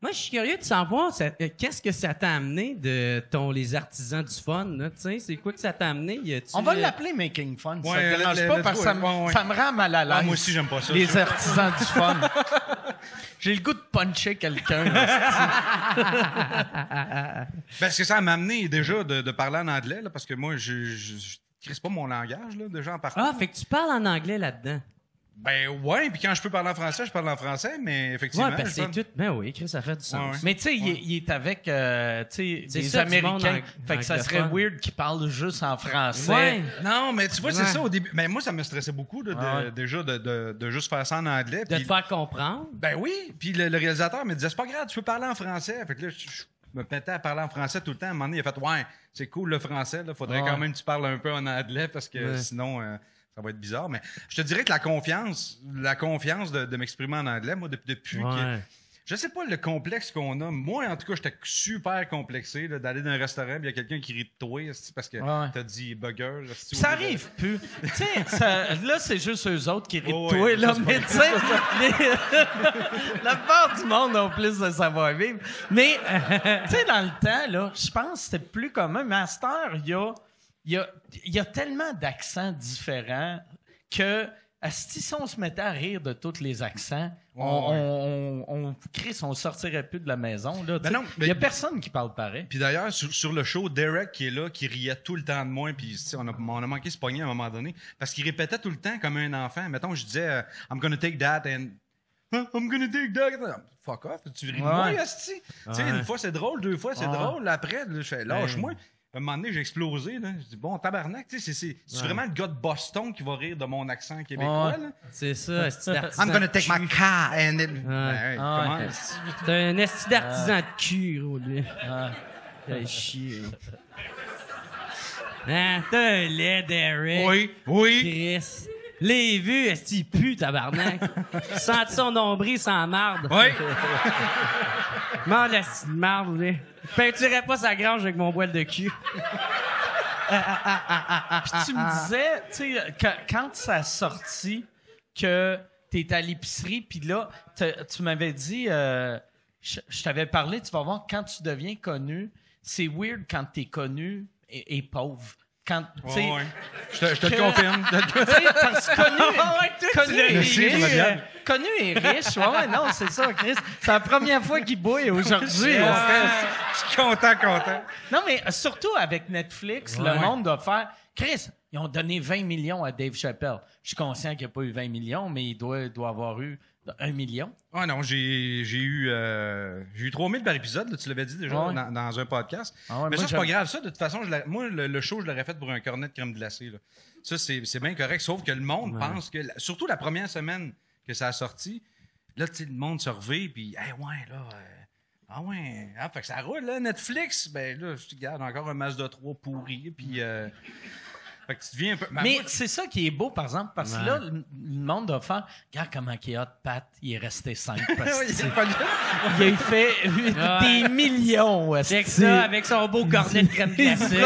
Moi, je suis curieux de savoir, qu'est-ce que ça t'a amené de les artisans du fun, là, tu sais? C'est quoi que ça t'a amené? On va l'appeler Making Fun, ça Ouais, te dérange pas, parce que ça me rend mal à l'aise. Moi aussi, j'aime pas ça. Les artisans du fun. J'ai le goût de puncher quelqu'un. Parce que ça m'a amené déjà de parler en anglais, là, parce que moi, je crisse pas mon langage, là, déjà en partant. Ah, fait que tu parles en anglais là-dedans. Ben ouais, puis quand je peux parler en français, je parle en français, mais effectivement... Ouais, parce que c'est tout... Ben oui, Chris, ça fait du sens. Ouais. Mais tu sais, il est avec des ça, du monde Américains. Fait que ça serait anglophone. weird qu'ils parlent juste en français. Ouais. Non, mais tu vois, c'est Ouais. ça au début. Mais moi, ça me stressait beaucoup déjà de juste faire ça en anglais. De te faire comprendre. Ben oui, puis le réalisateur me disait, c'est pas grave, tu peux parler en français. Fait que là, je me mettais à parler en français tout le temps. À un moment donné, il a fait, ouais, c'est cool le français, là, faudrait quand même que tu parles un peu en anglais parce que sinon... ça va être bizarre, mais je te dirais que la confiance de m'exprimer en anglais, moi, depuis que... Je sais pas le complexe qu'on a. Moi, en tout cas, j'étais super complexé là, d'aller dans un restaurant et il y a quelqu'un qui rit de toi parce que t'as dit burger. Ça arrive plus. Tu sais, là, c'est juste eux autres qui rient de toi, ouais, là, ça, mais tu sais, la part du monde a plus de savoir-vivre. Mais, tu sais, dans le temps, là, je pense que c'était plus commun. Mais à cette heure, il y a tellement d'accents différents que si on se mettait à rire de tous les accents, on sortirait plus de la maison. Il n'y a personne qui parle pareil. Puis d'ailleurs, sur le show, Derek qui est là, qui riait tout le temps de moi, puis on a manqué se pogner à un moment donné, parce qu'il répétait tout le temps comme un enfant. Mettons, je disais « I'm gonna take that » and « I'm gonna take that ». Fuck off, tu ris de moi, asti. Tu sais, une fois c'est drôle, deux fois c'est drôle. Après, là, je fais « lâche-moi ». À un moment donné, j'ai explosé. Là. Je dis, bon, tabarnak, tu sais, c'est vraiment le gars de Boston qui va rire de mon accent québécois. Là. C'est ça, esti d'artisan. I'm gonna take my car and... comment? C'est un esti d'artisan de cul, gros, lui. Quel chier. Ah, t'as un lait, Derek. Oui. Chris. Les vues, esti, il pue, tabarnak. Senti son nombril sans marde. Oui. Marde, esti de marde, lui. Je peinturais pas sa grange avec mon poil de cul. Puis tu me disais, tu sais, quand ça a sorti que t'es à l'épicerie, puis là, tu m'avais dit, je t'avais parlé, tu vas voir, quand tu deviens connu, c'est weird quand t'es connu et pauvre. Quand, Je te le confirme. Parce que connu et riche. Ouais, non, c'est ça, Chris. C'est la première fois qu'il bouille aujourd'hui. Je suis content. Non, mais surtout avec Netflix, le monde doit faire... Chris, ils ont donné 20 millions à Dave Chappelle. Je suis conscient qu'il n'y a pas eu 20 millions, mais il doit avoir eu 1 million. Ah non, j'ai eu 3000 par épisode, là, tu l'avais dit déjà dans un podcast. Mais ça, c'est pas grave. Ça, de toute façon, moi, le show, je l'aurais fait pour un cornet de crème glacée. Là. Ça, c'est bien correct, sauf que le monde pense que... Surtout la première semaine que ça a sorti, là, tu sais, le monde se revient, puis fait que ça roule, là, Netflix. Ben là, je te garde encore un Mazda 3 pourri, puis... Fait que tu deviens un peu... Mais c'est ça qui est beau, par exemple, parce que là, le monde doit faire... Regarde comment il est hot, Pat. Il est resté 5. Il a fait des millions. Avec ça, avec son beau cornet de crème glacée.